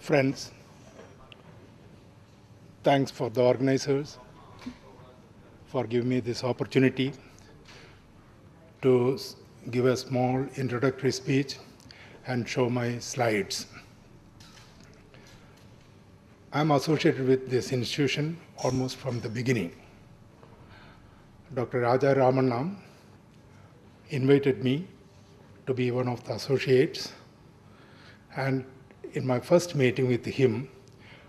Friends, thanks for the organizers for giving me this opportunity to give a small introductory speech and show my slides. I'm associated with this institution almost from the beginning. Dr. Raja Ramanam invited me to be one of the associates, and in my first meeting with him,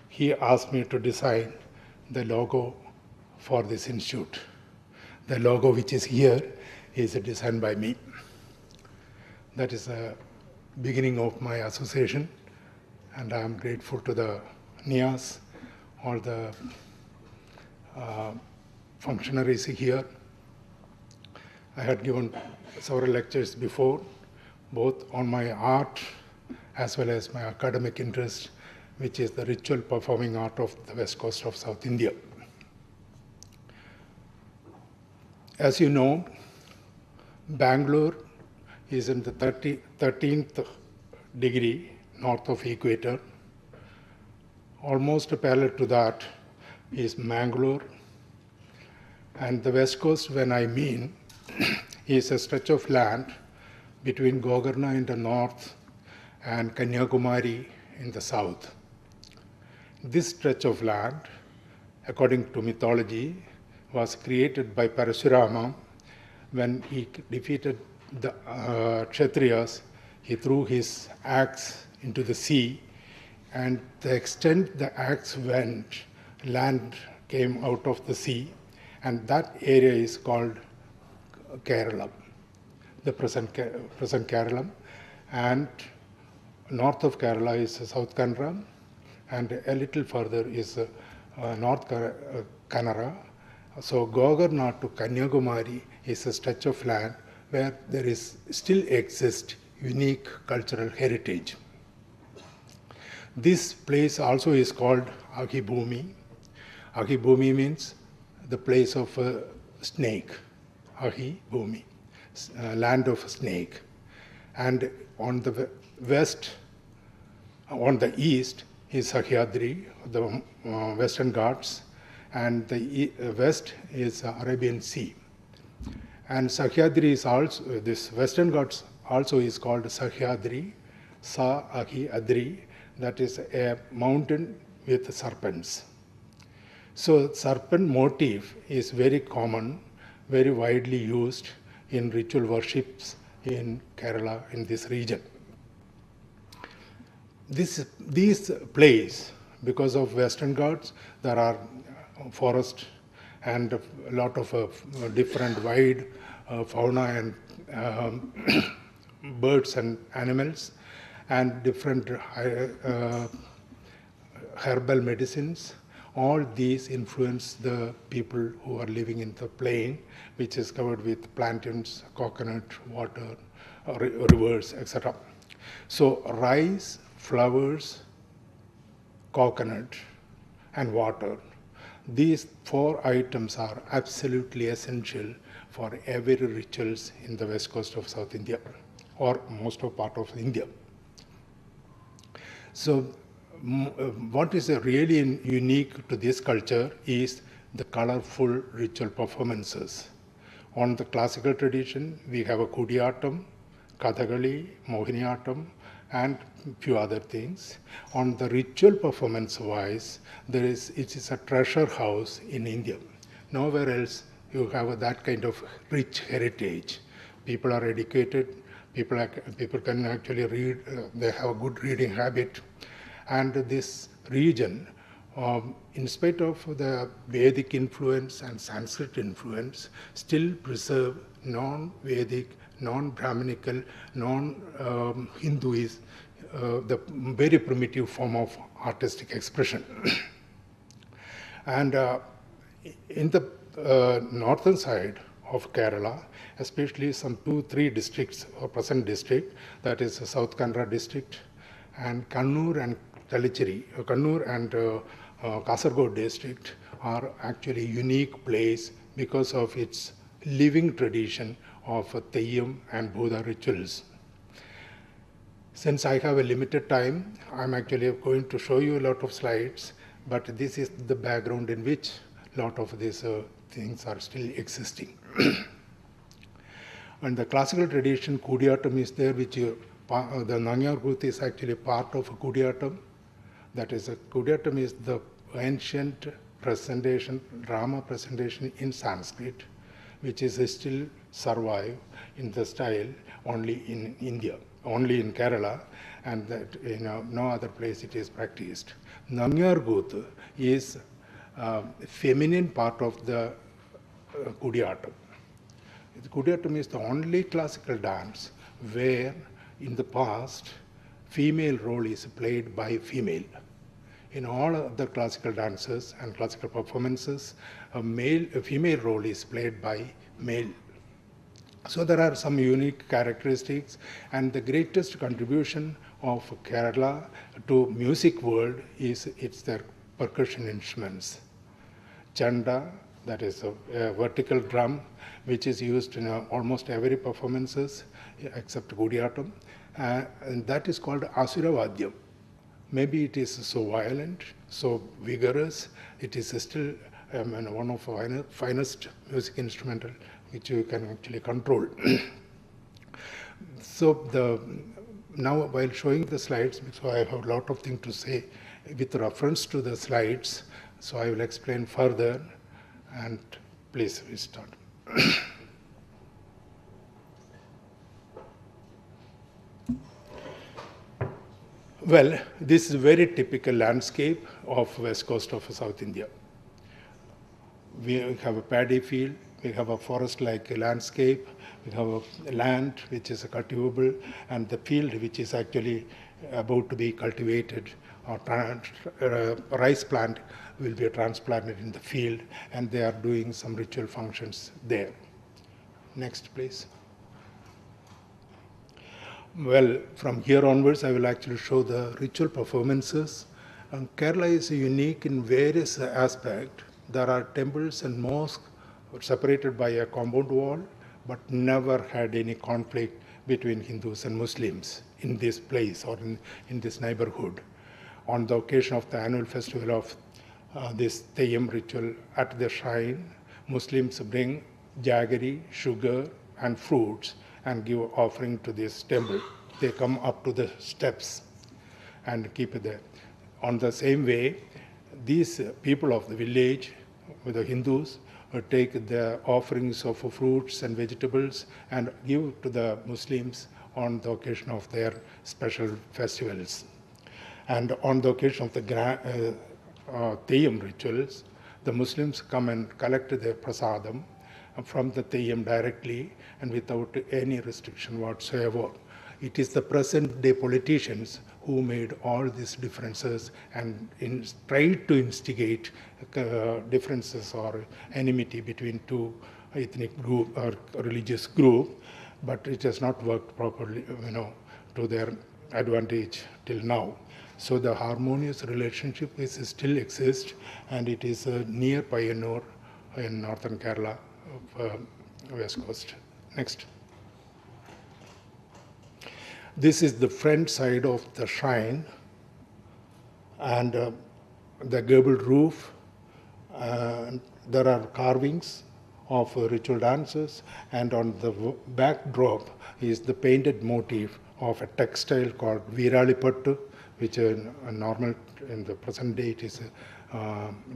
he asked me to design the logo for this institute. The logo which is here is designed by me. That is the beginning of my association, and I am grateful to the NIAS, all the functionaries here. I had given several lectures before, both on my art as well as my academic interest, which is the ritual performing art of the west coast of South India. As you know, Bangalore is in the 13th degree north of equator. Almost parallel to that is Mangalore. And the west coast, when I mean, is a stretch of land between Gokarna in the north and Kanyakumari in the south. This stretch of land, according to mythology, was created by Parashurama. When he defeated the Kshatriyas, he threw his axe into the sea, and the extent the axe went, land came out of the sea, and that area is called Kerala, the present Kerala, and north of Kerala is South Kannada, and a little further is North Kannada. So Gokarna to Kanyakumari is a stretch of land where there is still exists unique cultural heritage. This place also is called Ahibhumi. Ahibhumi means the place of a snake. Ahibhumi, land of a snake. And on the west, on the east is Sahyadri, the Western Ghats, and the west is Arabian Sea. And Sahyadri is also, this Western Ghats also is called Sahyadri, Sa-Ahi-Adri, that is a mountain with serpents. So serpent motif is very common, very widely used in ritual worships in Kerala, in this region. This place, because of Western Ghats, there are forest and a lot of different wide fauna and birds and animals, and different herbal medicines. All these influence the people who are living in the plain, which is covered with plantains, coconut, water, rivers, etc. So rice, flowers, coconut, and water. These four items are absolutely essential for every rituals in the west coast of South India, or most of part of India. So what is really unique to this culture is the colorful ritual performances. On the classical tradition, we have a Kudiyattam, Kathakali, Mohiniyattam, and few other things. On the ritual performance wise, it is a treasure house in India. Nowhere else you have that kind of rich heritage. People are educated, people can actually read, they have a good reading habit. And this region, in spite of the Vedic influence and Sanskrit influence, still preserve non-Vedic, non-Brahminical, non-Hinduism, the very primitive form of artistic expression. And in the northern side of Kerala, especially some 2-3 districts or present district, that is South Kannada district, and Kannur and Tallicherry, Kannur and Kasaragod district are actually unique place because of its living tradition of Theyyam and Bhuda rituals. Since I have a limited time, I'm actually going to show you a lot of slides, but this is the background in which a lot of these things are still existing. And the classical tradition, Kudiyatam is there, which the Nambiar Guth is actually part of Kudiyatam. That is, Kudiyatam is the ancient presentation, drama presentation in Sanskrit, which is still survive in the style only in India, only in Kerala, and that no other place it is practiced. Nambiar Guth is feminine part of the Kudiyatam. The Kudiyatam is the only classical dance where in the past female role is played by female. In all other classical dances and classical performances, a female role is played by male. So there are some unique characteristics, and the greatest contribution of Kerala to music world is their percussion instruments. Chanda, that is a vertical drum, which is used in almost every performances except Kudiyatam, and that is called Asura-Vadyam. Maybe it is so violent, so vigorous, it is still one of the finest music instrumental which you can actually control. So now while showing the slides, so I have a lot of things to say with reference to the slides, so I will explain further, and please we start. Well, this is a very typical landscape of west coast of South India. We have a paddy field, we have a forest-like landscape, we have a land which is cultivable, and the field which is actually about to be cultivated, or rice plant will be transplanted in the field, and they are doing some ritual functions there. Next, please. Well, from here onwards, I will actually show the ritual performances. And Kerala is unique in various aspects. There are temples and mosques separated by a compound wall, but never had any conflict between Hindus and Muslims in this place or in this neighborhood. On the occasion of the annual festival of this Theyyam ritual at the shrine, Muslims bring jaggery, sugar, and fruits and give offering to this temple. They come up to the steps and keep it there. On the same way, these people of the village, the Hindus, take the offerings of fruits and vegetables and give to the Muslims on the occasion of their special festivals. And on the occasion of the Theyyam rituals, the Muslims come and collect their prasadam from the Theyyam directly and without any restriction whatsoever. It is the present day politicians who made all these differences and tried to instigate differences or enmity between two ethnic group or religious group, but it has not worked properly, to their advantage till now. So the harmonious relationship still exists, and it is a near pioneer in northern Kerala, west coast. Next. This is the front side of the shrine, and the gabled roof. There are carvings of ritual dances, and on the backdrop is the painted motif of a textile called Viralipattu, which normal in the present day it is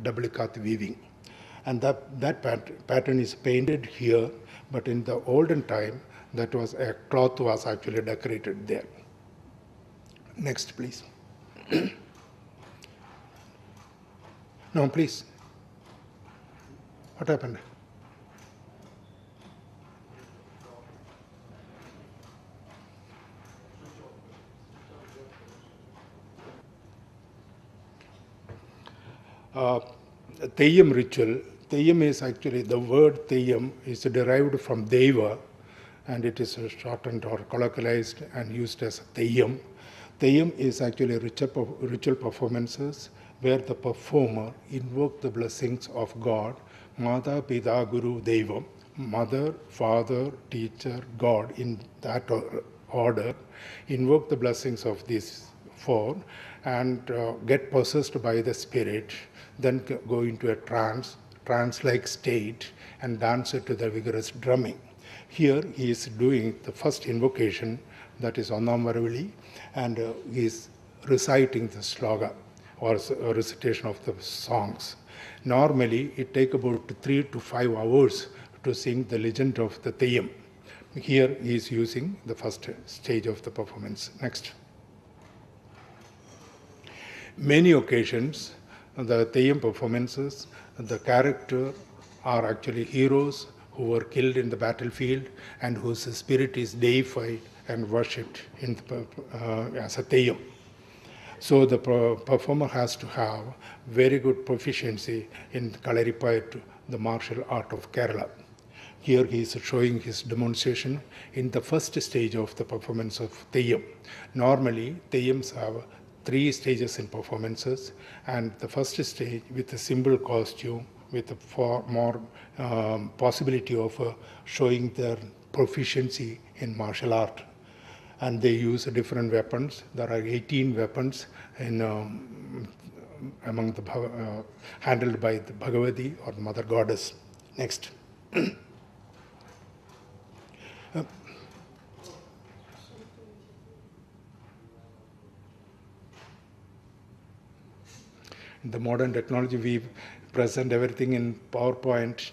double-cloth weaving. And that pattern is painted here, but in the olden time, that was a cloth was actually decorated there. Next, please. No, please. What happened? Theyyam ritual. Theyyam is actually, the word Theyyam is derived from Deva, and it is shortened or colloquialized and used as Theyyam. Theyyam is actually ritual performances where the performer invokes the blessings of God, Mata, Pita, Guru, Devam, mother, father, teacher, God, in that order, invoke the blessings of these four, and get possessed by the spirit, then go into a trance-like state, and dance to the vigorous drumming. Here he is doing the first invocation, that is Onnam Varavali, and he is reciting the sloga, or recitation of the songs. Normally, it takes about 3 to 5 hours to sing the legend of the Theyyam. Here he is using the first stage of the performance. Next. Many occasions, the Theyyam performances, the character are actually heroes who were killed in the battlefield and whose spirit is deified and worshipped in the, as a Theyyam. So the performer has to have very good proficiency in Kalaripayattu, the martial art of Kerala. Here he is showing his demonstration in the first stage of the performance of Theyyam. Normally, Theyyams have 3 stages in performances, and the first stage with a simple costume, with a far more possibility of showing their proficiency in martial art. And they use different weapons. There are 18 weapons in, among the handled by the Bhagavati, or Mother Goddess. Next. In the modern technology, we present everything in PowerPoint.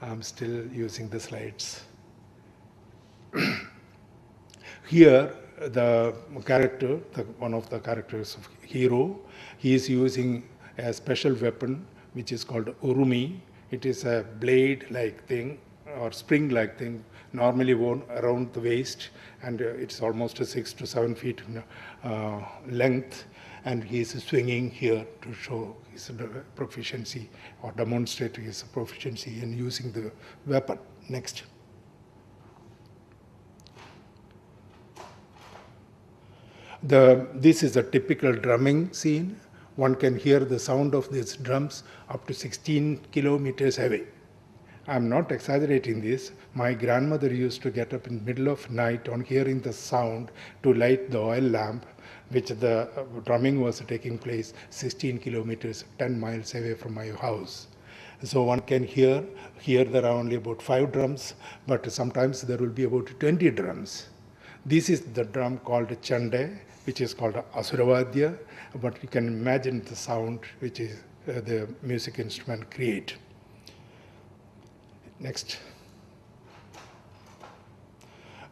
I'm still using the slides. Here, the character, one of the characters of hero, he is using a special weapon which is called urumi. It is a blade-like thing or spring-like thing, normally worn around the waist, and it's almost 6 to 7 feet length. And he is swinging here to show his proficiency or demonstrate his proficiency in using the weapon. Next. This is a typical drumming scene. One can hear the sound of these drums up to 16 kilometers away. I'm not exaggerating this. My grandmother used to get up in the middle of night on hearing the sound to light the oil lamp, which the drumming was taking place 16 kilometers, 10 miles away from my house. So one can hear there are only about 5 drums, but sometimes there will be about 20 drums. This is the drum called Chande, which is called Asuravadya, but you can imagine the sound which is the music instrument create. Next.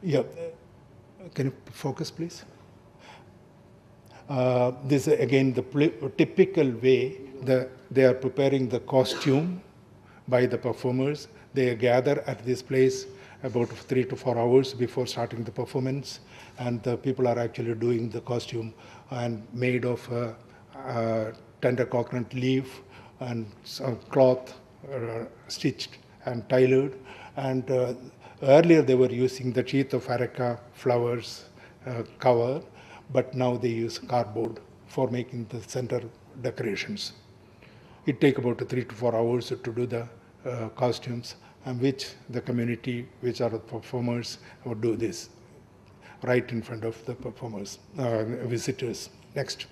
Yeah, can you focus, please? This is again the typical way they are preparing the costume by the performers. They gather at this place about 3 to 4 hours before starting the performance, and the people are actually doing the costume and made of tender coconut leaf and some cloth stitched and tailored. And earlier they were using the sheath of areca flowers cover, but now they use cardboard for making the center decorations. It takes about 3 to 4 hours to do the costumes, and which the community, which are the performers, would do this right in front of the performers, visitors. Next.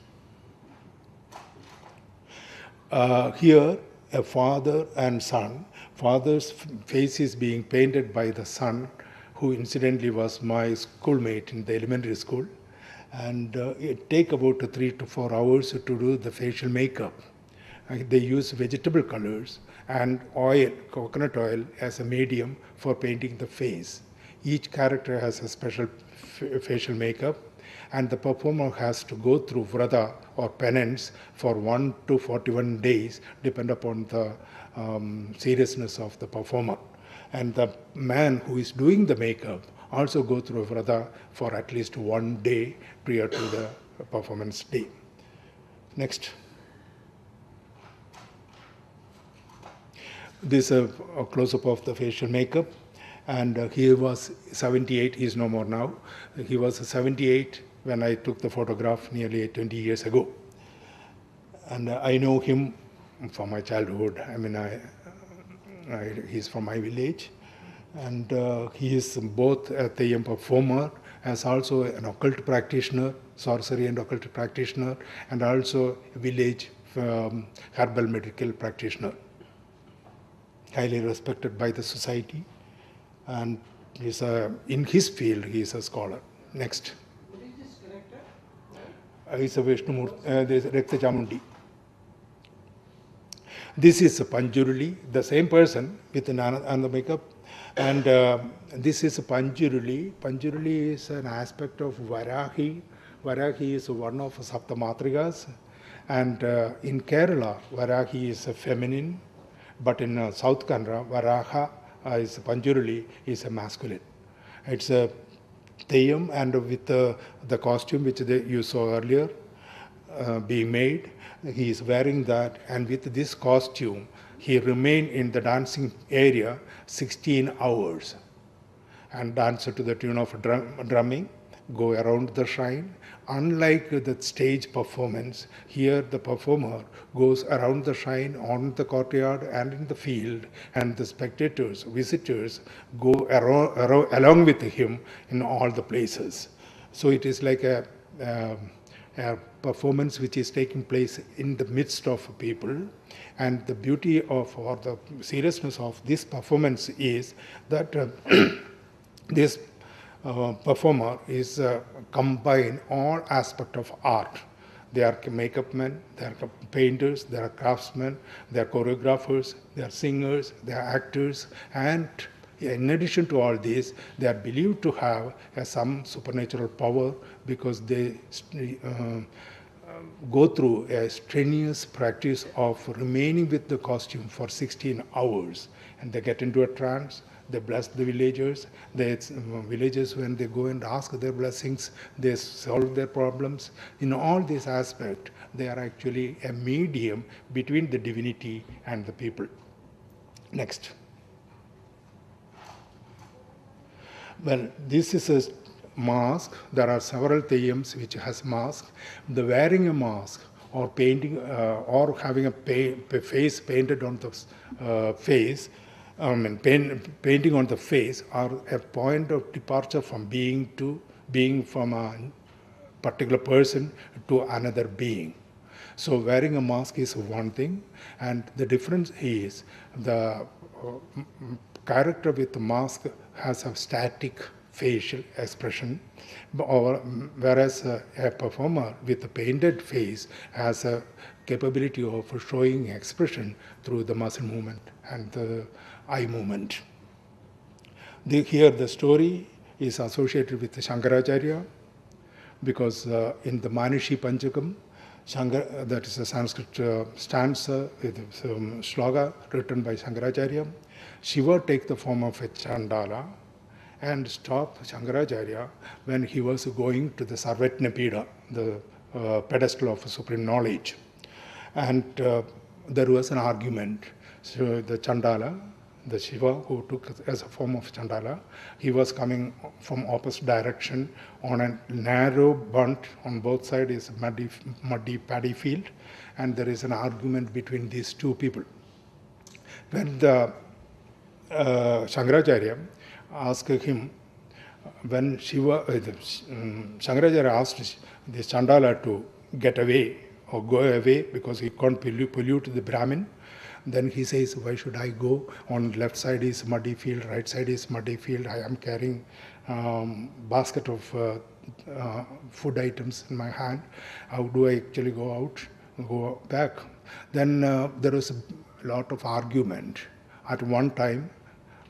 Here, a father and son. Father's face is being painted by the son, who incidentally was my schoolmate in the elementary school. And it takes about 3 to 4 hours to do the facial makeup. They use vegetable colors and oil, coconut oil, as a medium for painting the face. Each character has a special facial makeup, and the performer has to go through vrata or penance for 1 to 41 days, depending upon the seriousness of the performer. And the man who is doing the makeup also go through vrata for at least 1 day prior to the performance day. Next. This is a close-up of the facial makeup, and he was 78, he is no more now. He was 78 when I took the photograph nearly 20 years ago. And I know him from my childhood. I mean, he's from my village, and he is both a Theyyam performer as also an occult practitioner, sorcery and occult practitioner, and also village herbal medical practitioner. Highly respected by the society, and in his field he is a scholar. Next. What is this character? He's a Vishnumurti, this is Rekta Chamundi. This is Panjuruli, the same person with another makeup. And this is Panjuruli. Panjuruli is an aspect of Varahi. Varahi is one of Saptamatrigas. And in Kerala, Varahi is a feminine. But in South Kannada, Varaha is Panjuruli is a masculine. It's a Theyyam, and with the costume which you saw earlier being made, he is wearing that, and with this costume, he remained in the dancing area 16 hours and danced to the tune of drumming, go around the shrine. Unlike the stage performance, here the performer goes around the shrine, on the courtyard and in the field, and the spectators, visitors go along with him in all the places. So it is like a performance which is taking place in the midst of people. And the beauty of, or the seriousness of this performance is that this performer is combine all aspects of art. They are makeup men, they are painters, they are craftsmen, they are choreographers, they are singers, they are actors, and in addition to all this, they are believed to have some supernatural power because they go through a strenuous practice of remaining with the costume for 16 hours, and they get into a trance. They bless the villagers. Villagers, when they go and ask their blessings, they solve their problems. In all these aspects, they are actually a medium between the divinity and the people. Next. Well, this is a mask. There are several Theyyams which has mask. The wearing a mask or painting or having a face painted on the face, painting on the face are a point of departure from being from a particular person to another being. So wearing a mask is one thing, and the difference is the character with the mask has a static facial expression, whereas a performer with a painted face has a capability of showing expression through the muscle movement and the eye movement. Here the story is associated with Shankaracharya because in the Manishi Panchakam, that is a Sanskrit stanza, sloga written by Shankaracharya, Shiva takes the form of a Chandala and stopped Shankaracharya when he was going to the Sarvatnapida, the pedestal of supreme knowledge. And there was an argument. So the Chandala, the Shiva who took as a form of Chandala, he was coming from opposite direction on a narrow bunt. On both sides is a muddy paddy field, and there is an argument between these two people. When the Shankaracharya asked him, when Shankaracharya asked the Chandala to get away or go away because he can't pollute the Brahmin, then he says, why should I go? On left side is muddy field, right side is muddy field. I am carrying basket of food items in my hand. How do I actually go back? Then there was a lot of argument. At one time,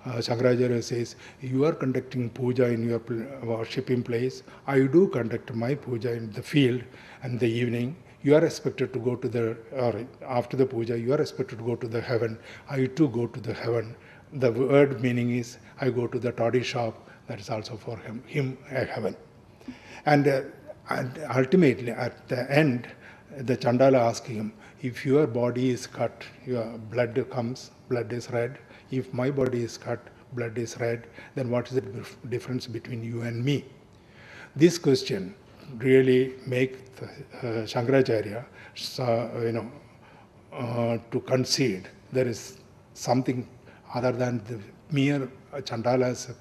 Shankaracharya says, you are conducting puja in your worshipping place. I do conduct my puja in the field in the evening. You are expected to go to the, or after the puja, you are expected to go to the heaven. I too go to the heaven. The word meaning is, I go to the toddy shop. That is also for him a heaven. And ultimately, at the end, the Chandala asked him, if your body is cut, your blood comes, blood is red. If my body is cut, blood is red, then what is the difference between you and me? This question really makes Shankaracharya to concede there is something other than the mere Chandala's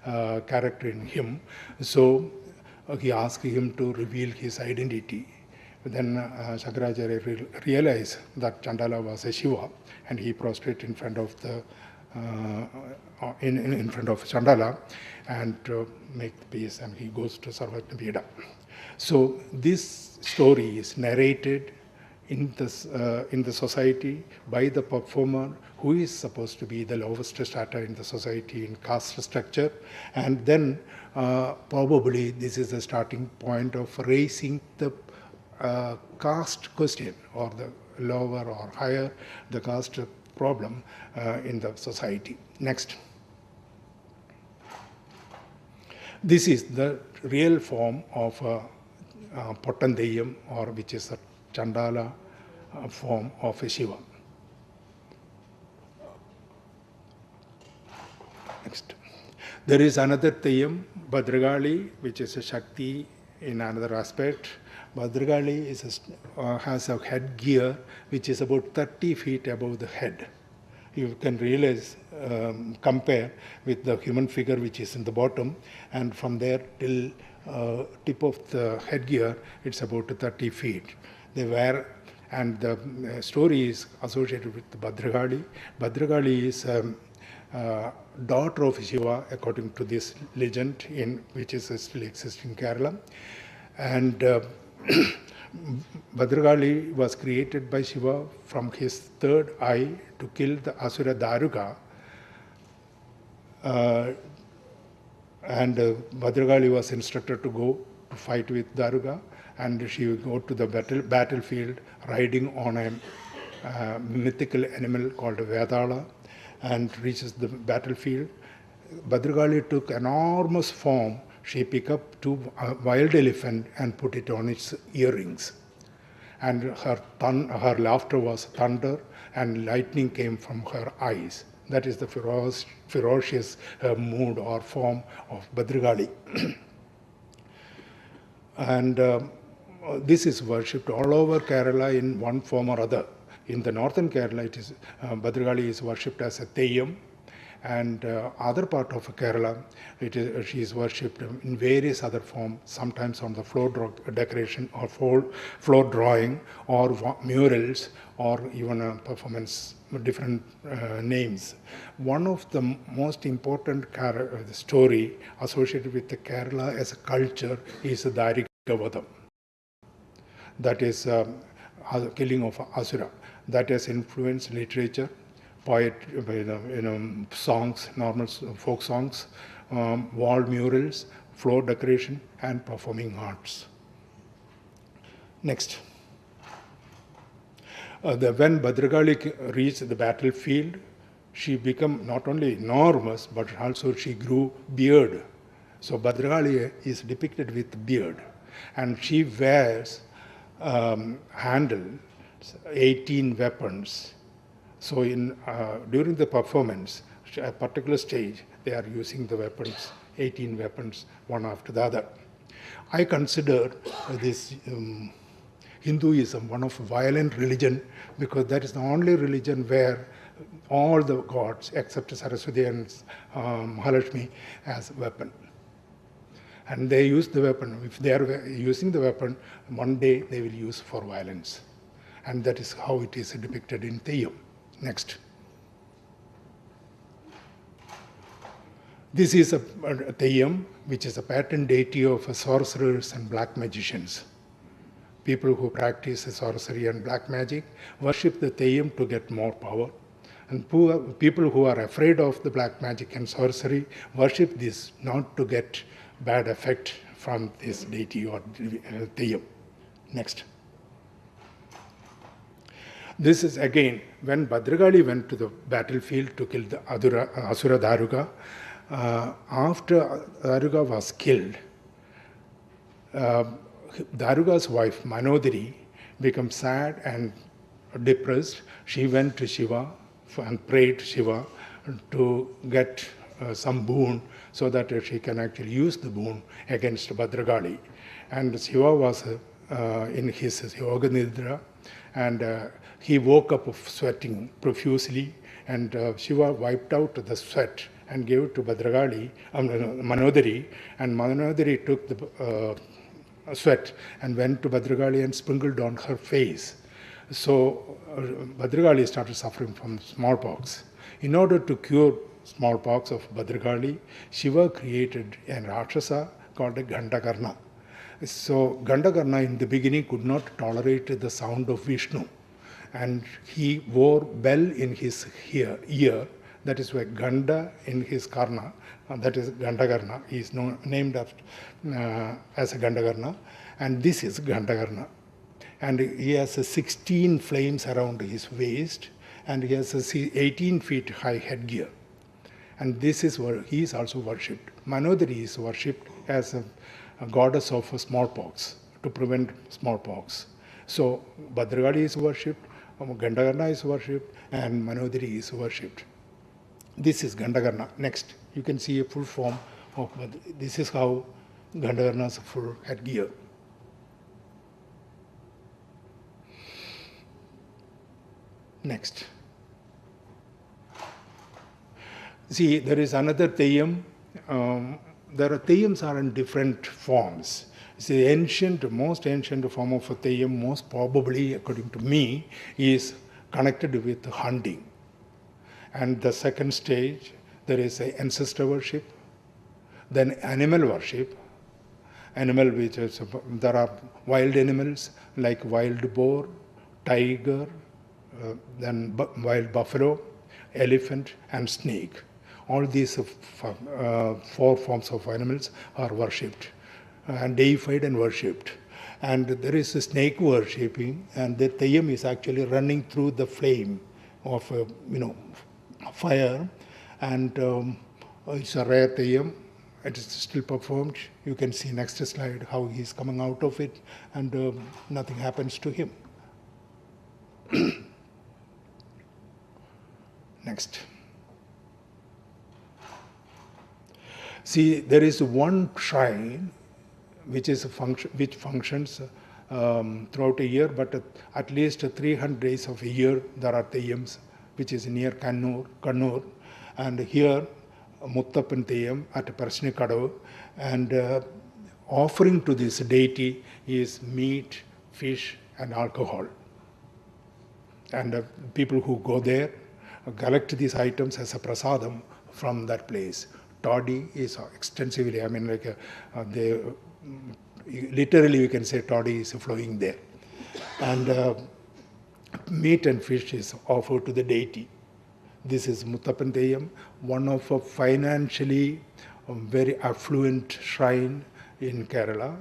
character in him. So he asked him to reveal his identity. Then Shankaracharya realized that Chandala was a Shiva, and he prostrated in front of the in front of Chandala and make the peace, and he goes to Sarvajna. So this story is narrated in the society by the performer, who is supposed to be the lowest strata in the society in caste structure, and then probably this is the starting point of raising the caste question, or the lower or higher the caste problem in the society. Next. This is the real form of Pottandeyam, or which is a Chandala form of a Shiva. Next. There is another Theyyam, Bhadragali, which is a Shakti in another aspect. Bhadragali has a headgear which is about 30 feet above the head. You can realize, compare with the human figure which is in the bottom, and from there till tip of the headgear, it's about 30 feet. They were, and the story is associated with Bhadragali. Bhadragali is daughter of Shiva, according to this legend, which is still existing in Kerala. And Bhadragali was created by Shiva from his third eye to kill the Asura Daruka. And Bhadragali was instructed to go to fight with Daruka, and she would go to the battlefield riding on a mythical animal called Vedala, and reaches the battlefield. Bhadragali took enormous form. She picked up two wild elephant and put it on its earrings. And her laughter was thunder, and lightning came from her eyes. That is the ferocious mood or form of Bhadragali. And this is worshipped all over Kerala in one form or other. In the northern Kerala, it is Bhadragali is worshipped as a Theyyam, and other part of Kerala, she is worshipped in various other forms, sometimes on the floor decoration or floor drawing or murals, or even a performance, different names. One of the most important story associated with the Kerala as a culture is the Darikavadam. That is killing of Asura. That has influenced literature, songs, normal folk songs, wall murals, floor decoration, and performing arts. Next. When Bhadragali reached the battlefield, she became not only enormous, but also she grew beard. So Bhadragali is depicted with beard, and she wears handle 18 weapons. So during the performance, a particular stage, they are using the weapons, 18 weapons, one after the other. I consider this Hinduism one of violent religion, because that is the only religion where all the gods except Saraswati and Mahalakshmi as a weapon. And they use the weapon. If they are using the weapon, one day they will use for violence. And that is how it is depicted in Theyyam. Next. This is a Theyyam, which is a patron deity of sorcerers and black magicians. People who practice sorcery and black magic worship the Theyyam to get more power. And people who are afraid of the black magic and sorcery worship this not to get bad effect from this deity or Theyyam. Next. This is again when Bhadragali went to the battlefield to kill the Asura Daruka. After Daruka was killed, Daruka's wife Manodari became sad and depressed. She went to Shiva and prayed to Shiva to get some boon so that she can actually use the boon against Bhadragali. And Shiva was in his Yoga Nidra, and he woke up sweating profusely, and Shiva wiped out the sweat and gave it to Manodari, and Manodari took the sweat and went to Bhadragali and sprinkled on her face. So Bhadragali started suffering from smallpox. In order to cure smallpox of Bhadragali, Shiva created a Rakshasa called a Gandakarna. So Gandakarna in the beginning could not tolerate the sound of Vishnu, and he wore bell in his ear. That is why Ganda in his karna, that is Gandakarna. He is named after, as a Gandakarna, and this is Gandakarna. And he has 16 flames around his waist, and he has a 18 feet high headgear. And this is where he is also worshipped. Manodari is worshipped as a goddess of smallpox, to prevent smallpox. So Bhadragali is worshipped, Gandakarna is worshipped, and Manodari is worshipped. This is Gandakarna. Next, you can see a full form of this is how Gandakarna's full headgear. Next. See, there is another Theyyam. There are Theyyams are in different forms. It's the most ancient form of a Theyyam, most probably, according to me, is connected with hunting. And the second stage, there is ancestor worship, then animal worship. Animal, which is, there are wild animals like wild boar, tiger, then wild buffalo, elephant, and snake. All these 4 forms of animals are worshipped, and deified and worshipped. And there is a snake worshipping, and the Theyyam is actually running through the flame of fire, and it's a rare Theyyam. It is still performed. You can see next slide how he is coming out of it, and nothing happens to him. Next. See, there is one shrine which functions throughout a year, but at least 300 days of a year there are Theyyams, which is near Kannur, and here Muttappan Theyyam at Parasnikadavu, and offering to this deity is meat, fish, and alcohol. And people who go there collect these items as a prasadam from that place. Toddy is extensively, literally you can say toddy is flowing there. And meat and fish is offered to the deity. This is Muttappan Theyyam, one of a financially very affluent shrine in Kerala,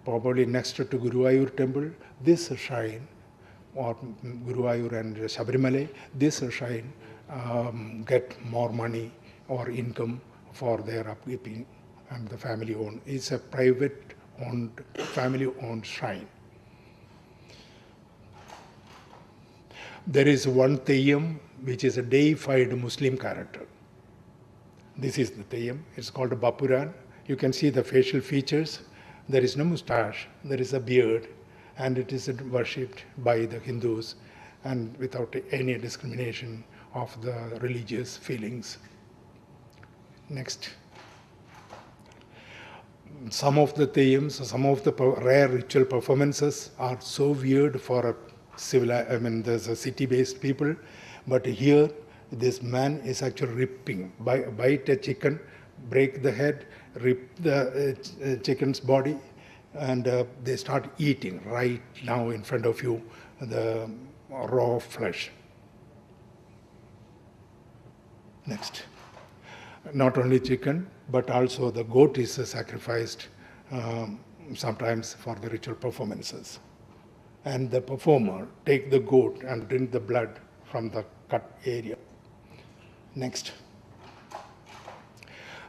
probably next to Guruvayur temple. This shrine, or Guruvayur and Sabarimala, this shrine get more money or income for their upkeeping, and the family owned. It's a private owned, family owned shrine. There is one Theyyam which is a deified Muslim character. This is the Theyyam. It's called a Bapuran. You can see the facial features. There is no moustache, there is a beard, and it is worshipped by the Hindus, and without any discrimination of the religious feelings. Next. Some of the Theyyams, some of the rare ritual performances are so weird for there's a city-based people, but here this man is actually ripping, bite a chicken, break the head, rip the chicken's body, and they start eating right now in front of you the raw flesh. Next. Not only chicken, but also the goat is sacrificed sometimes for the ritual performances. And the performer take the goat and drink the blood from the cut area. Next.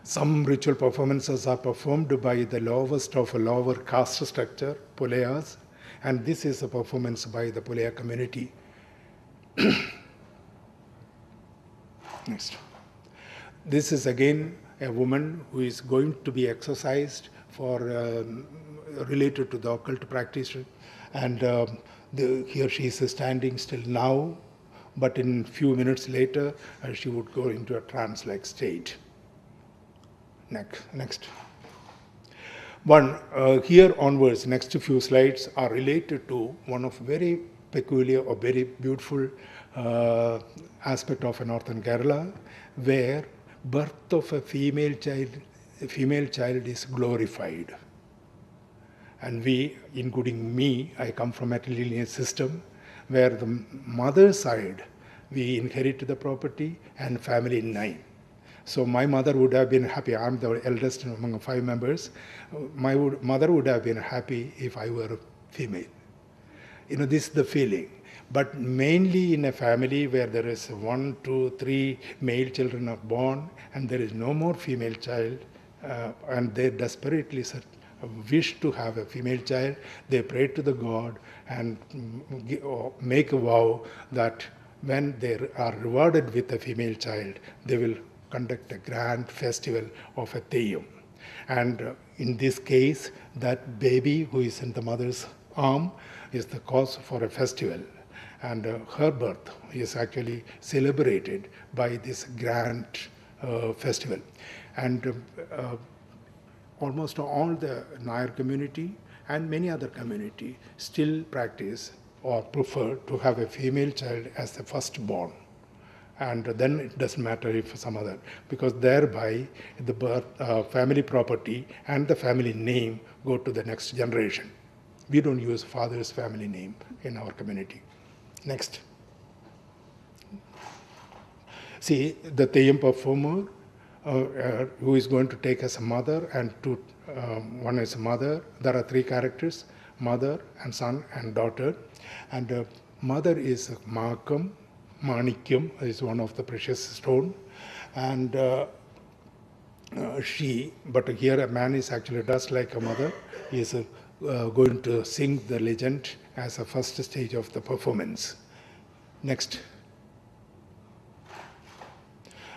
Some ritual performances are performed by the lowest of a lower caste structure, Pulayas, and this is a performance by the Pulaya community. Next. This is again a woman who is going to be exorcised for related to the occult practice, and here she is standing still now, but in few minutes later she would go into a trance-like state. Next. Here onwards, next few slides are related to one of very peculiar or very beautiful aspect of Northern Kerala, where birth of a female child is glorified. And we, including me, I come from a lineage system where the mother's side, we inherit the property and family in 9. So my mother would have been happy. I'm the eldest among 5 members. My mother would have been happy if I were a female. This is the feeling. But mainly in a family where there is 1, 2, 3 male children are born and there is no more female child, and they desperately wish to have a female child, they pray to the God and make a vow that when they are rewarded with a female child, they will conduct a grand festival of a Theyyam. And in this case, that baby who is in the mother's arm is the cause for a festival. And her birth is actually celebrated by this grand festival. And almost all the Nair community and many other community still practice or prefer to have a female child as the firstborn. And then it doesn't matter if some other, because thereby the birth, family property and the family name go to the next generation. We don't use father's family name in our community. Next. See, the Theyyam performer who is going to take as a mother and one is a mother. There are 3 characters, mother and son and daughter. And mother is Makam. Manikyam is one of the precious stone. And but here a man is actually dressed like a mother. He is going to sing the legend as a first stage of the performance. Next.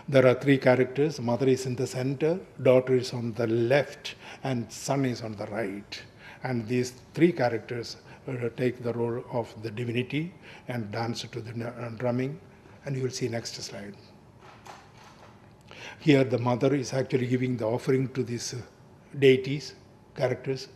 There are 3 characters. Mother is in the center, daughter is on the left, and son is on the right. And these 3 characters take the role of the divinity and dance to the drumming. And you will see next slide. Here the mother is actually giving the offering to these deities, characters.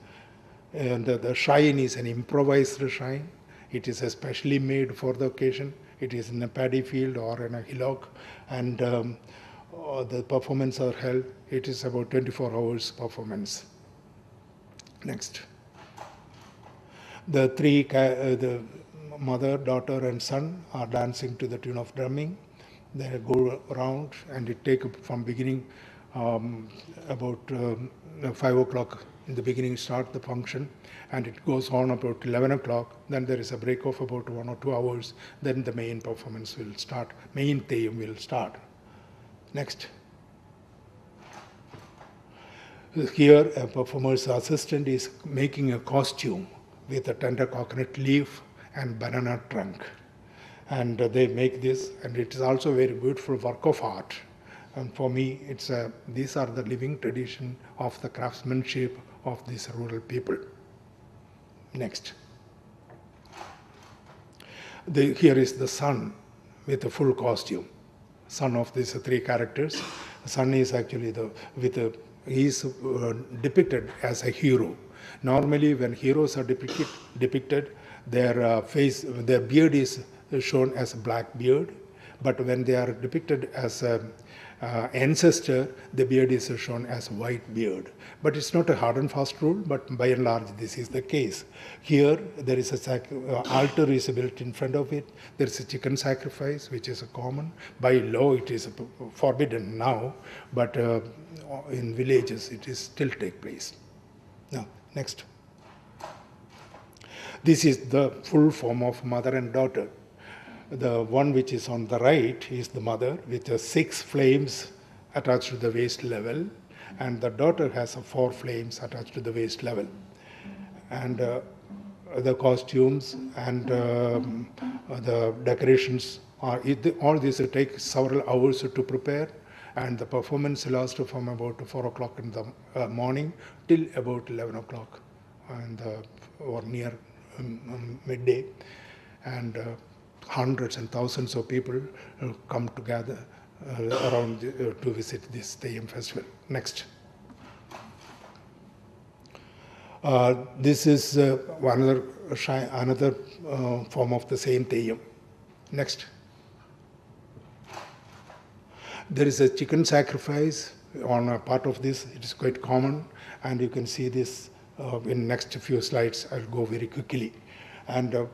And the shrine is an improvised shrine. It is especially made for the occasion. It is in a paddy field or in a hillock. And the performance are held. It is about 24 hours performance. Next. The mother, daughter, and son are dancing to the tune of drumming. They go around and it takes from beginning about 5 o'clock in the beginning start the function, and it goes on about 11 o'clock. Then there is a break of about 1 or 2 hours. Then the main performance will start. Main theme will start. Next. Here a performer's assistant is making a costume with a tender coconut leaf and banana trunk. And they make this, and it is also a very beautiful work of art. And for me, these are the living tradition of the craftsmanship of these rural people. Next. Here is the son with a full costume. Son of these 3 characters. The son is actually he is depicted as a hero. Normally, when heroes are depicted, their beard is shown as a black beard. But when they are depicted as an ancestor, the beard is shown as white beard. But it's not a hard and fast rule, but by and large this is the case. Here there is a altar is built in front of it. There is a chicken sacrifice, which is common. By law it is forbidden now, but in villages it is still take place. Now, next. This is the full form of mother and daughter. The one which is on the right is the mother with 6 flames attached to the waist level, and the daughter has 4 flames attached to the waist level. And the costumes and the decorations all these take several hours to prepare, and the performance lasts from about 4 o'clock in the morning till about 11 o'clock or near midday. And hundreds and thousands of people come together around to visit this Theyyam festival. Next. This is another form of the same Theyyam. Next. There is a chicken sacrifice on a part of this. It is quite common, and you can see this in next few slides. I'll go very quickly. And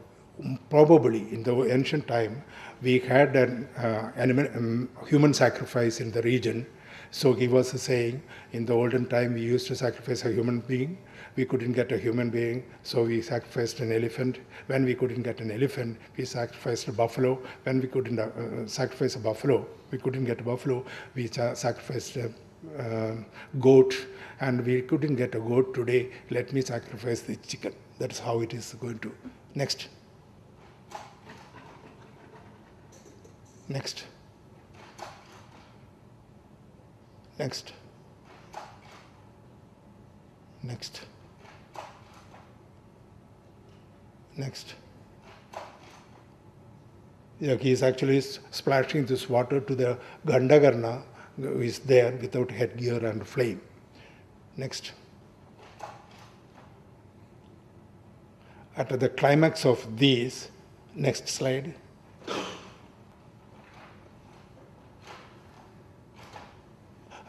probably in the ancient time, we had an human sacrifice in the region. So he was saying, in the olden time, we used to sacrifice a human being. We couldn't get a human being, so we sacrificed an elephant. When we couldn't get an elephant, we sacrificed a buffalo. When we couldn't sacrifice a buffalo, we couldn't get a buffalo, we sacrificed a goat. And we couldn't get a goat today, let me sacrifice the chicken. That's how it is going to. Next. Next. Next. Next. Next. Yeah, he is actually splashing this water to the Gandagarna, who is there without headgear and flame. Next. At the climax of these, next slide.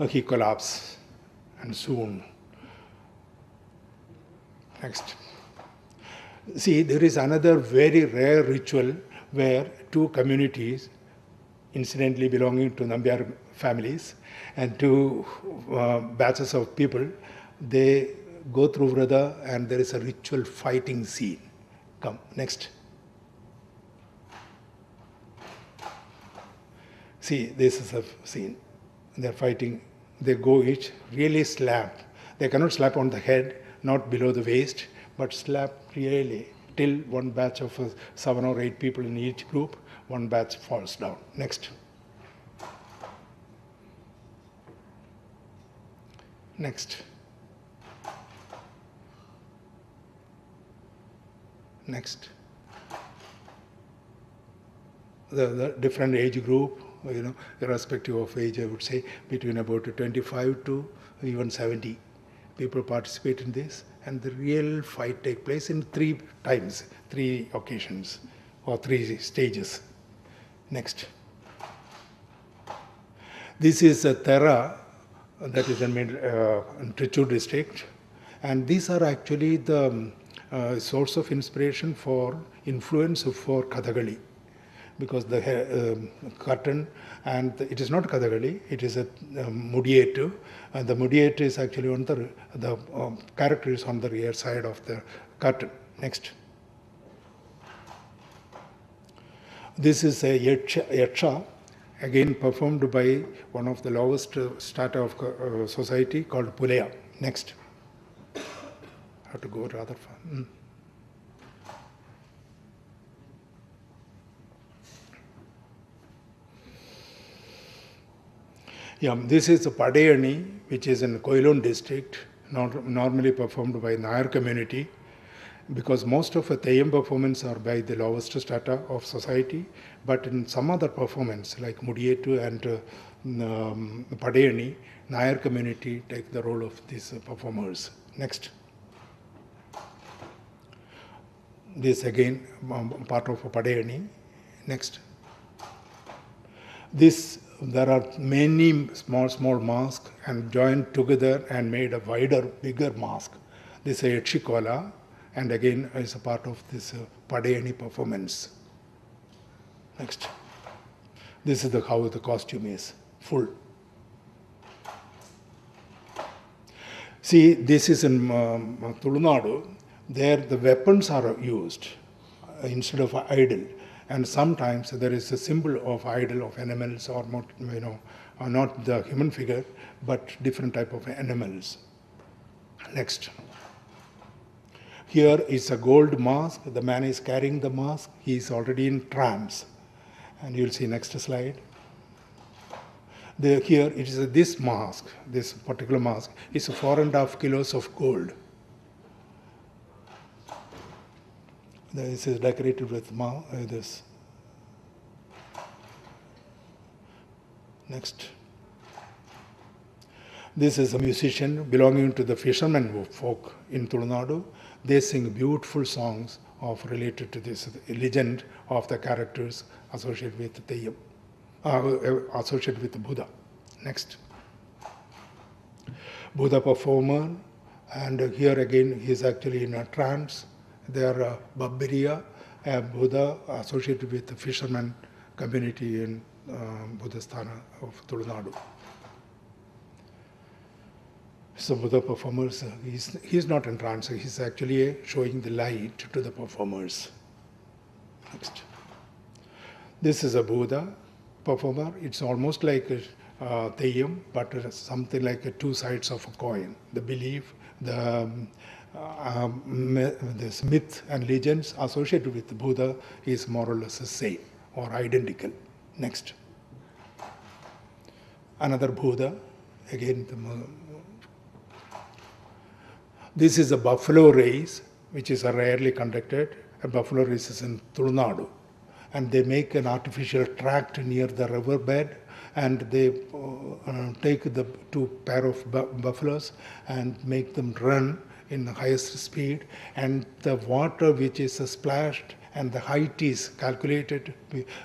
He collapses, and soon. Next. See, there is another very rare ritual where two communities, incidentally belonging to Nambiar families, and two batches of people, they go through Vrata, and there is a ritual fighting scene. Come, next. See, this is a scene. They're fighting. They go each, really slap. They cannot slap on the head, not below the waist, but slap really till one batch of 7 or 8 people in each group, one batch falls down. Next. Next. Next. The different age group, irrespective of age, I would say between about 25 to even 70 people participate in this, and the real fight takes place in 3 times, 3 occasions, or 3 stages. Next. This is a Tera, that is in Trichy district, and these are actually the source of inspiration for influence for Kathakali. Because the curtain, and it is not Kathakali, it is a Mudiyettu, and the Mudiyettu is actually on the character is on the rear side of the curtain. Next. This is a Yaksha, again performed by one of the lowest strata of society called Pulaya. Next. I have to go rather far. Yeah, this is a Padayani, which is in Koilon district, normally performed by Nayar community, because most of the Theyyam performance are by the lowest strata of society, but in some other performance, like Mudiyettu and Padayani, Nayar community take the role of these performers. Next. This again, part of Padayani. Next. There are many small masks and joined together and made a wider, bigger mask. This is a Yachikola, and again is a part of this Padayani performance. Next. This is how the costume is, full. See, this is in Tulunadu. There the weapons are used instead of idol. And sometimes there is a symbol of idol of animals, or not the human figure, but different type of animals. Next. Here is a gold mask. The man is carrying the mask. He is already in trance. And you'll see next slide. Here it is this mask, this particular mask, is 4.5 kilos of gold. This is decorated with this. Next. This is a musician belonging to the fishermen folk in Tulunadu. They sing beautiful songs related to this legend of the characters associated with Theyyam, associated with Buddha. Next. Buddha performer, and here again he is actually in a trance. They are Babbiriya, a Buddha associated with the fishermen community in Buddhasthana of Tulunadu. So Buddha performers, he's not in trance, he's actually showing the light to the performers. Next. This is a Buddha performer. It's almost like a Theyyam, but something like two sides of a coin. The belief, this myth and legends associated with Buddha is more or less the same or identical. Next. Another Buddha, again this is a buffalo race, which is rarely conducted. A buffalo race is in Tulunadu. And they make an artificial tract near the riverbed, and they take the two pair of buffaloes and make them run in the highest speed. And the water which is splashed and the height is calculated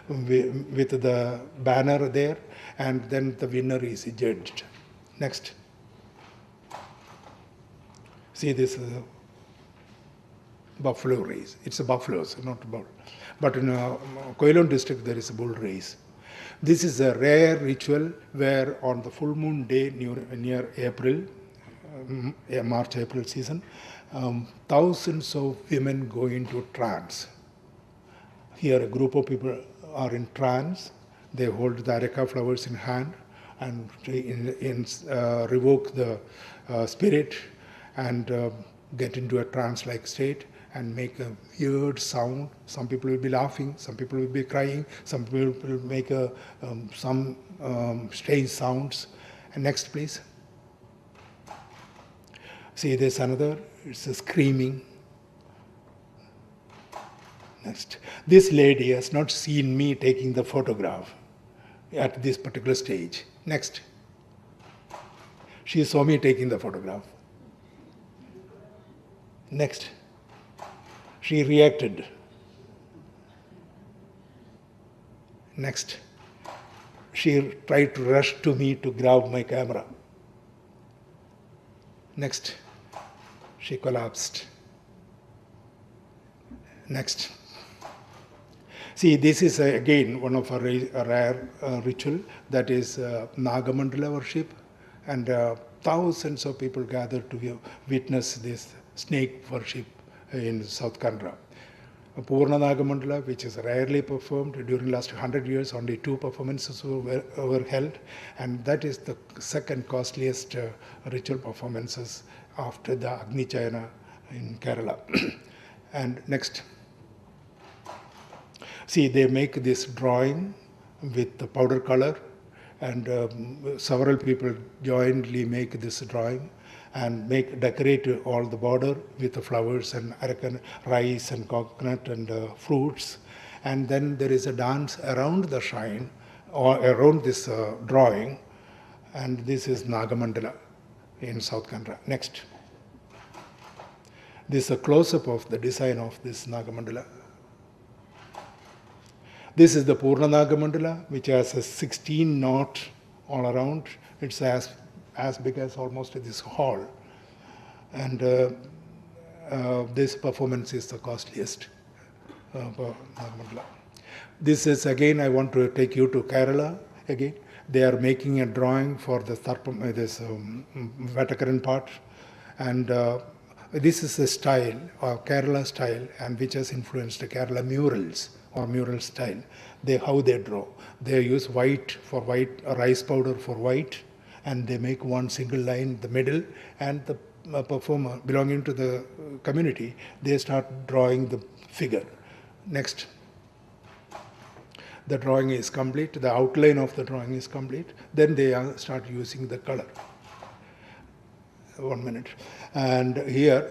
with the banner there, and then the winner is judged. Next. See, this is a buffalo race. It's a buffaloes, not a bull. But in Koilon district, there is a bull race. This is a rare ritual where on the full moon day near April, March-April season, thousands of women go into trance. Here a group of people are in trance. They hold the areca flowers in hand and revoke the spirit and get into a trance-like state and make a weird sound. Some people will be laughing, some people will be crying, some people will make some strange sounds. And next, please. See, there's another, it's a screaming. Next. This lady has not seen me taking the photograph at this particular stage. Next. She saw me taking the photograph. Next. She reacted. Next. She tried to rush to me to grab my camera. Next. She collapsed. Next. See, this is again one of a rare ritual, that is Nagamandala worship, and thousands of people gather to witness this snake worship in South Kannada. Purna Nagamandala, which is rarely performed during the last 100 years, only 2 performances were held, and that is the second costliest ritual performances after the Agni Chayana in Kerala. And next. See, they make this drawing with the powder color, and several people jointly make this drawing and decorate all the border with the flowers and rice and coconut and fruits. And then there is a dance around the shrine or around this drawing, and this is Nagamandala in South Kannada. Next. This is a close-up of the design of this Nagamandala. This is the Purna Nagamandala, which has a 16 knot all around. It's as big as almost this hall. And this performance is the costliest Nagamandala. This is again, I want to take you to Kerala again. They are making a drawing for the this Vatakaran part. And this is a style, Kerala style, and which has influenced the Kerala murals or mural style. How they draw. They use white for white, rice powder for white, and they make one single line in the middle, and the performer belonging to the community, they start drawing the figure. Next. The drawing is complete, the outline of the drawing is complete, then they start using the color. 1 minute. And here,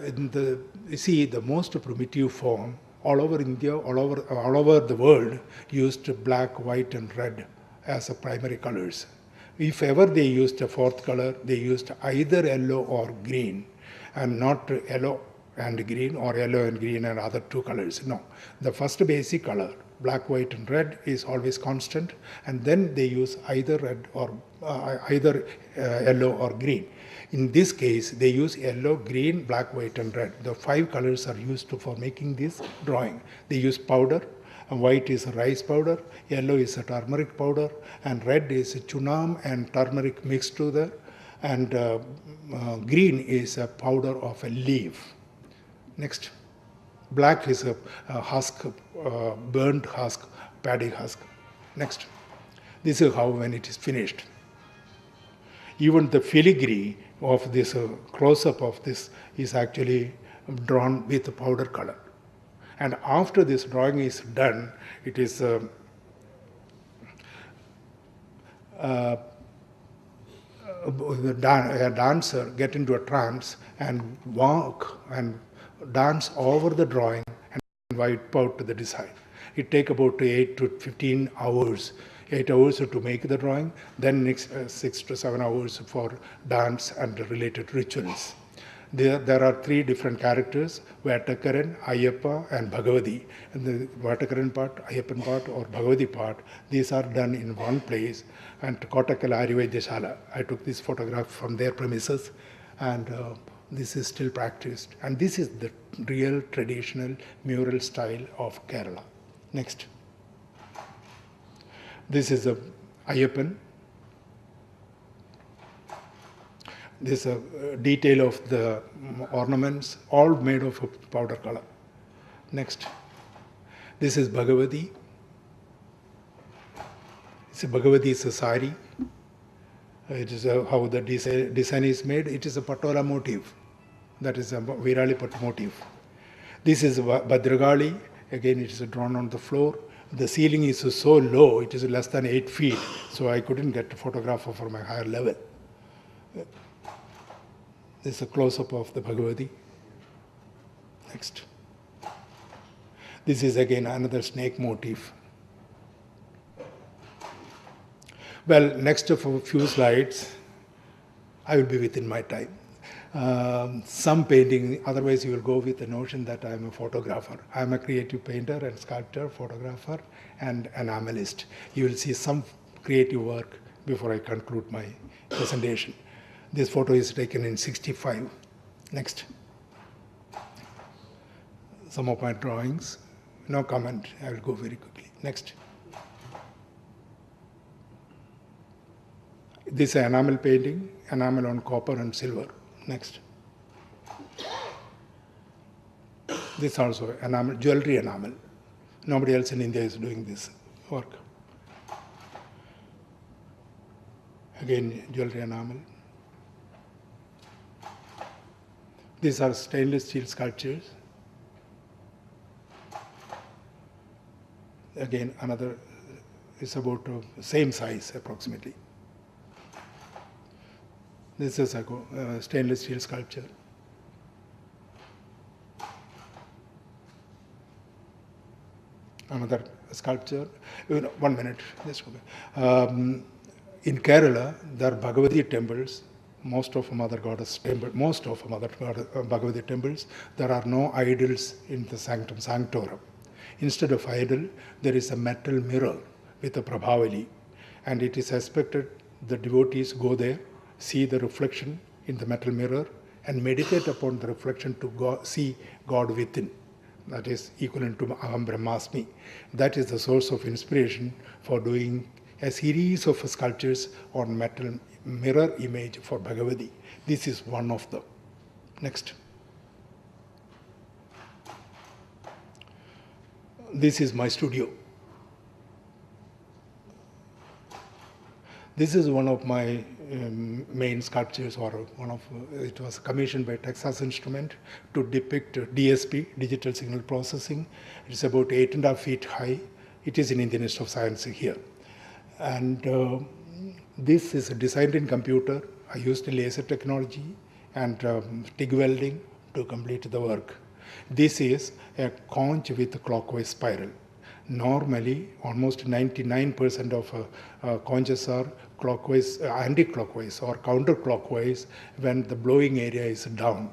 you see the most primitive form, all over India, all over the world, used black, white, and red as a primary colors. If ever they used a fourth color, they used either yellow or green, and not yellow and green or yellow and green and other two colors. No, the first basic color, black, white, and red, is always constant, and then they use either red or yellow or green. In this case, they use yellow, green, black, white, and red. The 5 colors are used for making this drawing. They use powder. And white is rice powder, yellow is a turmeric powder, and red is chunam and turmeric mixed together, and green is a powder of a leaf. Next. Black is a husk, burnt husk, paddy husk. Next. This is how when it is finished. Even the filigree of this close-up of this is actually drawn with powder color. And after this drawing is done, it is a dancer get into a trance and walk and dance over the drawing and wipe out the design. It takes about 8 to 15 hours. 8 hours to make the drawing, then next 6 to 7 hours for dance and related rituals. There are 3 different characters, Vatakaran, Ayyappa, and Bhagavati. And the Vatakaran part, Ayyappan part, or Bhagavati part, these are done in one place. And Kottakkal Arivaidya, I took this photograph from their premises, and this is still practiced. And this is the real traditional mural style of Kerala. Next. This is a Ayyappan. This is a detail of the ornaments, all made of powder color. Next. This is Bhagavati. Bhagavati is a sari. It is how the design is made. It is a patola motif. That is a Virali Pat motif. This is Bhadragali. Again, it is drawn on the floor. The ceiling is so low, it is less than 8 feet. So I couldn't get a photograph from a higher level. This is a close-up of the Bhagavati. Next. This is again another snake motif. Well, next for a few slides, I will be within my time. Some painting, otherwise you will go with the notion that I am a photographer. I am a creative painter and sculptor, photographer, and enamelist. You will see some creative work before I conclude my presentation. This photo is taken in '65. Next. Some of my drawings. No comment. I will go very quickly. Next. This is enamel painting, enamel on copper and silver. Next. This also enamel, jewelry enamel. Nobody else in India is doing this work. Again, jewelry enamel. These are stainless steel sculptures. Again, another is about same size approximately. This is a stainless steel sculpture. Another sculpture. 1 minute. Just in Kerala, there are Bhagavati temples. Most of Mother Goddess temple, most of Mother Bhagavati temples, there are no idols in the sanctum sanctorum. Instead of idol, there is a metal mirror with a prabhavali, and it is expected the devotees go there, see the reflection in the metal mirror, and meditate upon the reflection to see God within. That is equivalent to Aham Brahmasmi. That is the source of inspiration for doing a series of sculptures on metal mirror image for Bhagavati. This is one of them. Next. This is my studio. This is one of my main sculptures, or one of it was commissioned by Texas Instrument to depict DSP, digital signal processing. It's about 8.5 feet high. It is in Indian Institute of Science here. And this is designed in computer. I used laser technology and TIG welding to complete the work. This is a conch with a clockwise spiral. Normally, almost 99% of conches are clockwise, anti-clockwise or counterclockwise when the blowing area is down.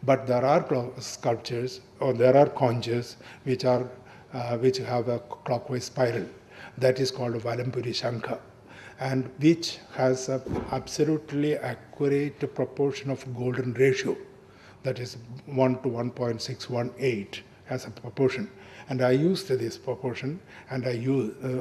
But there are sculptures or there are conches which have a clockwise spiral. That is called Valampuri Shankha, and which has an absolutely accurate proportion of golden ratio. That is 1 to 1.618 as a proportion. And I used this proportion and I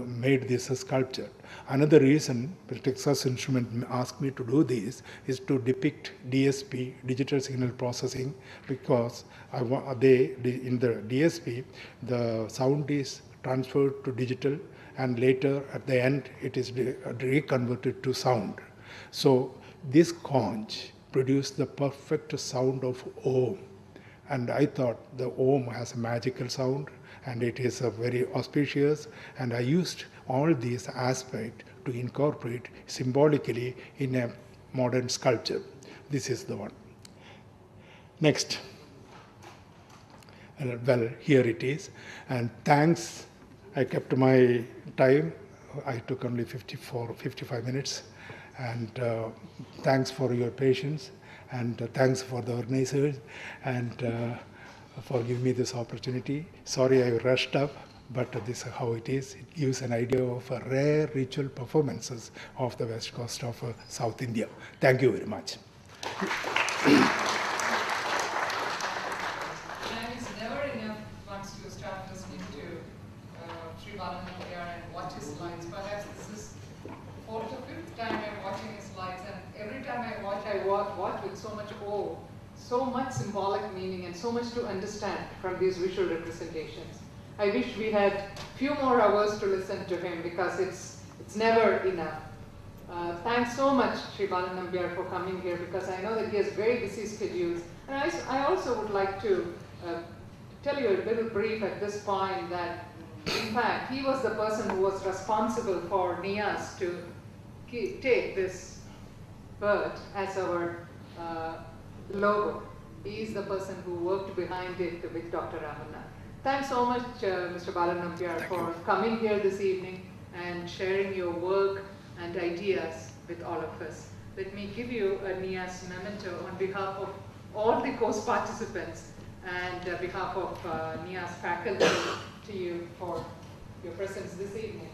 made this a sculpture. Another reason the Texas Instrument asked me to do this is to depict DSP, digital signal processing, because in the DSP, the sound is transferred to digital and later at the end it is reconverted to sound. So this conch produced the perfect sound of Om. And I thought the Om has a magical sound and it is a very auspicious, and I used all these aspects to incorporate symbolically in a modern sculpture. This is the one. Next. Well, here it is. And thanks, I kept my time. I took only 55 minutes. And thanks for your patience, and thanks for the organizers, and for giving me this opportunity. Sorry I rushed up, but this is how it is. It gives an idea of rare ritual performances of the west coast of South India. Thank you very much. It's never enough once you start listening to Sri Balan Nambiar and watch his slides. Perhaps this is the fourth or fifth time I'm watching his slides, and every time I watch with so much awe, so much symbolic meaning, and so much to understand from these visual representations. I wish we had few more hours to listen to him, because it's never enough. Thanks so much, Sri Balan Nambiar, for coming here, because I know that he has very busy schedules. And I also would like to tell you a little brief at this point that, in fact, he was the person who was responsible for NIAS to take this bird as our logo. He is the person who worked behind it with Dr. Ramana. Thanks so much, Mr. Balan Nambiar, for coming here this evening and sharing your work and ideas with all of us. Let me give you a NIAS memento on behalf of all the course participants and on behalf of NIAS faculty to you for your presence this evening.